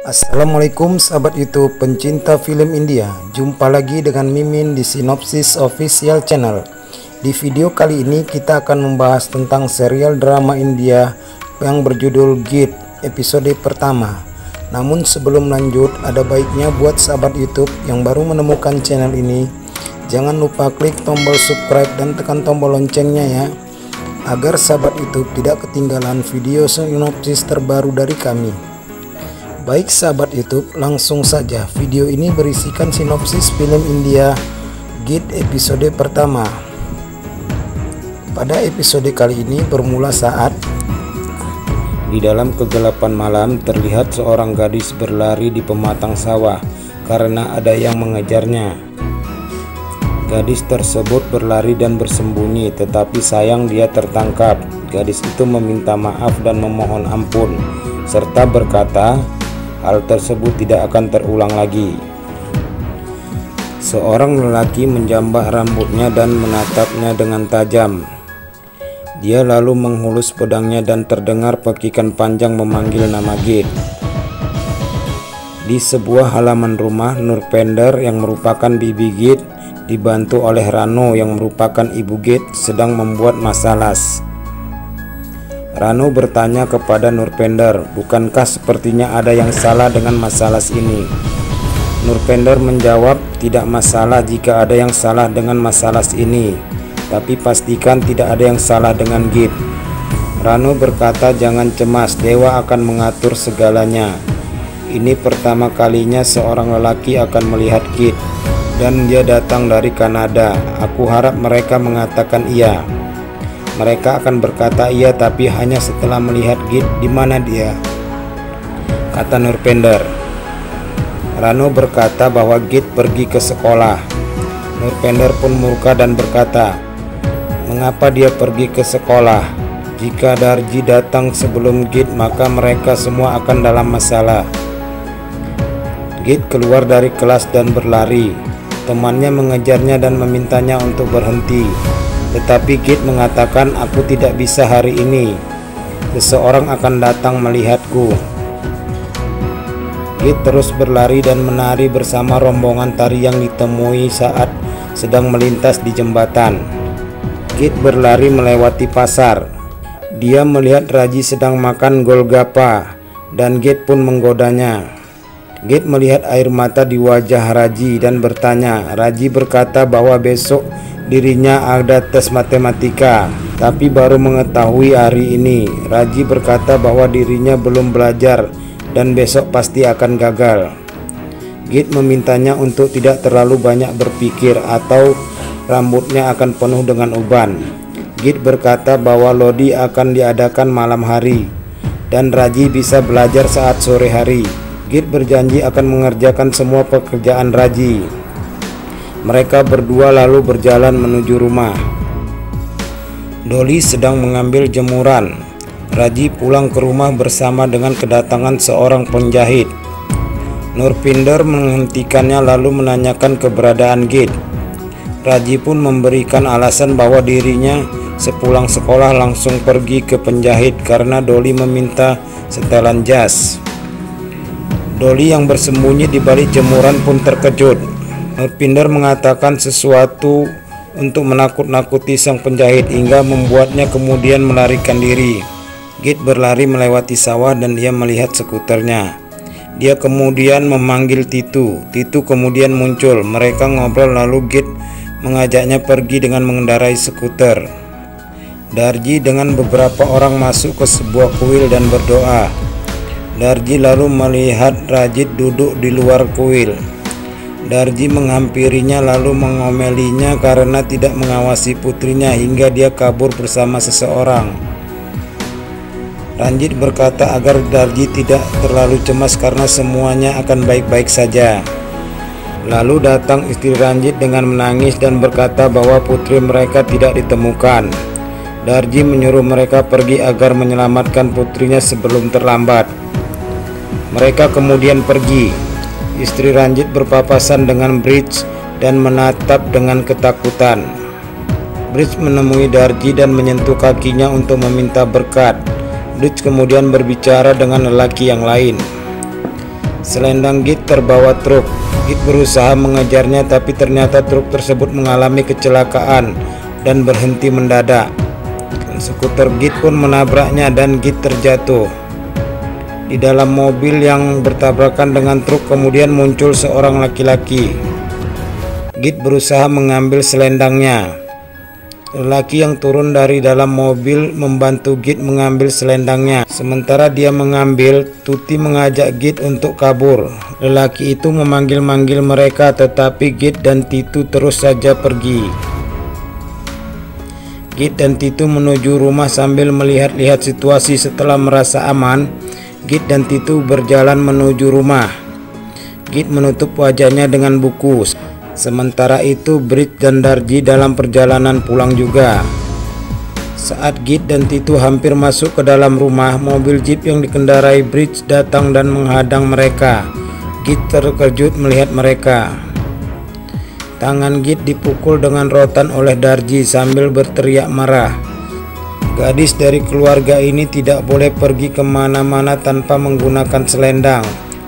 Assalamualaikum sahabat YouTube pencinta film India. Jumpa lagi dengan Mimin di Sinopsis Official Channel. Di video kali ini kita akan membahas tentang serial drama India yang berjudul Git episode pertama. Namun sebelum lanjut, ada baiknya buat sahabat YouTube yang baru menemukan channel ini, jangan lupa klik tombol subscribe dan tekan tombol loncengnya ya, agar sahabat YouTube tidak ketinggalan video sinopsis terbaru dari kami. Baik sahabat YouTube, langsung saja. Video ini berisikan sinopsis film India Git episode pertama. Pada episode kali ini bermula saat di dalam kegelapan malam terlihat seorang gadis berlari di pematang sawah karena ada yang mengejarnya. Gadis tersebut berlari dan bersembunyi, tetapi sayang dia tertangkap. Gadis itu meminta maaf dan memohon ampun, serta berkata hal tersebut tidak akan terulang lagi. Seorang lelaki menjambak rambutnya dan menatapnya dengan tajam. Dia lalu menghulus pedangnya dan terdengar pekikan panjang memanggil nama Git. Di sebuah halaman rumah, Nurpender yang merupakan bibi Git dibantu oleh Rano yang merupakan ibu Git sedang membuat masalas. Rano bertanya kepada Nurpender, bukankah sepertinya ada yang salah dengan masalas ini? Nurpender menjawab, tidak masalah jika ada yang salah dengan masalas ini, tapi pastikan tidak ada yang salah dengan Git. Rano berkata, jangan cemas, dewa akan mengatur segalanya. Ini pertama kalinya seorang lelaki akan melihat Git, dan dia datang dari Kanada. Aku harap mereka mengatakan iya. Mereka akan berkata iya, tapi hanya setelah melihat Git. Di mana dia? Kata Nurpender. Rano berkata bahwa Git pergi ke sekolah. Nurpender pun murka dan berkata, mengapa dia pergi ke sekolah? Jika Darji datang sebelum Git, maka mereka semua akan dalam masalah. Git keluar dari kelas dan berlari. Temannya mengejarnya dan memintanya untuk berhenti. Tetapi Git mengatakan, aku tidak bisa hari ini. Seseorang akan datang melihatku. Git terus berlari dan menari bersama rombongan tari yang ditemui saat sedang melintas di jembatan. Git berlari melewati pasar. Dia melihat Raji sedang makan golgappa dan Git pun menggodanya. Git melihat air mata di wajah Raji dan bertanya. Raji berkata bahwa besok dirinya ada tes matematika, tapi baru mengetahui hari ini. Raji berkata bahwa dirinya belum belajar dan besok pasti akan gagal. Git memintanya untuk tidak terlalu banyak berpikir atau rambutnya akan penuh dengan uban. Git berkata bahwa Lodi akan diadakan malam hari dan Raji bisa belajar saat sore hari. Git berjanji akan mengerjakan semua pekerjaan Raji. Mereka berdua lalu berjalan menuju rumah. Dolly sedang mengambil jemuran. Raji pulang ke rumah bersama dengan kedatangan seorang penjahit. Nurpender menghentikannya lalu menanyakan keberadaan Git. Raji pun memberikan alasan bahwa dirinya sepulang sekolah langsung pergi ke penjahit karena Dolly meminta setelan jas. Dolly yang bersembunyi di balik jemuran pun terkejut. Nurpender mengatakan sesuatu untuk menakut-nakuti sang penjahit hingga membuatnya kemudian melarikan diri. Git berlari melewati sawah dan dia melihat skuternya. Dia kemudian memanggil Titu. Titu kemudian muncul. Mereka ngobrol lalu Git mengajaknya pergi dengan mengendarai skuter. Darji dengan beberapa orang masuk ke sebuah kuil dan berdoa. Darji lalu melihat Rajit duduk di luar kuil. Darji menghampirinya lalu mengomelinya karena tidak mengawasi putrinya hingga dia kabur bersama seseorang. Ranjit berkata agar Darji tidak terlalu cemas karena semuanya akan baik-baik saja. Lalu datang istri Ranjit dengan menangis dan berkata bahwa putri mereka tidak ditemukan. Darji menyuruh mereka pergi agar menyelamatkan putrinya sebelum terlambat. Mereka kemudian pergi. Istri Ranjit berpapasan dengan Bridge dan menatap dengan ketakutan. Bridge menemui Darji dan menyentuh kakinya untuk meminta berkat. Bridge kemudian berbicara dengan lelaki yang lain. Selendang Git terbawa truk. Git berusaha mengejarnya, tapi ternyata truk tersebut mengalami kecelakaan dan berhenti mendadak. Skuter Git pun menabraknya dan Git terjatuh. Di dalam mobil yang bertabrakan dengan truk kemudian muncul seorang laki-laki. Git berusaha mengambil selendangnya. Lelaki yang turun dari dalam mobil membantu Git mengambil selendangnya. Sementara dia mengambil, Tuti mengajak Git untuk kabur. Lelaki itu memanggil-manggil mereka, tetapi Git dan Titu terus saja pergi. Git dan Titu menuju rumah sambil melihat-lihat situasi. Setelah merasa aman, Git dan Titu berjalan menuju rumah. Git menutup wajahnya dengan buku. Sementara itu Bridge dan Darji dalam perjalanan pulang juga. Saat Git dan Titu hampir masuk ke dalam rumah, mobil jeep yang dikendarai Bridge datang dan menghadang mereka. Git terkejut melihat mereka. Tangan Git dipukul dengan rotan oleh Darji sambil berteriak marah. Gadis dari keluarga ini tidak boleh pergi kemana-mana tanpa menggunakan selendang,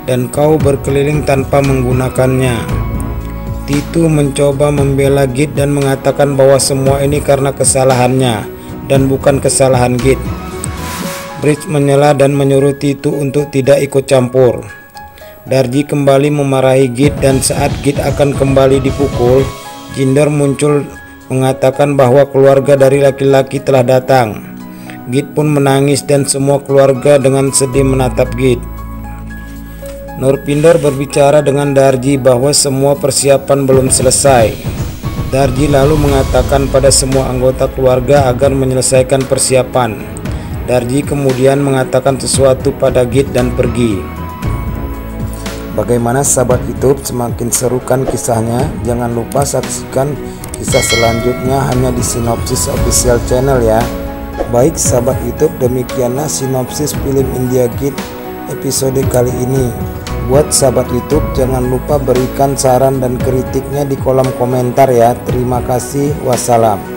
dan kau berkeliling tanpa menggunakannya. Titu mencoba membela Git dan mengatakan bahwa semua ini karena kesalahannya dan bukan kesalahan Git. Bridge menyela dan menyuruh Titu untuk tidak ikut campur. Darji kembali memarahi Git dan saat Git akan kembali dipukul, Jinder muncul mengatakan bahwa keluarga dari laki-laki telah datang. Git pun menangis dan semua keluarga dengan sedih menatap Git. Nurpinder berbicara dengan Darji bahwa semua persiapan belum selesai. Darji lalu mengatakan pada semua anggota keluarga agar menyelesaikan persiapan. Darji kemudian mengatakan sesuatu pada Git dan pergi. Bagaimana sahabat YouTube, semakin seru kan kisahnya? Jangan lupa saksikan kisah selanjutnya hanya di Sinopsis Official Channel ya. Baik sahabat YouTube, demikianlah sinopsis film India Git episode kali ini. Buat sahabat YouTube, jangan lupa berikan saran dan kritiknya di kolom komentar ya. Terima kasih, wassalam.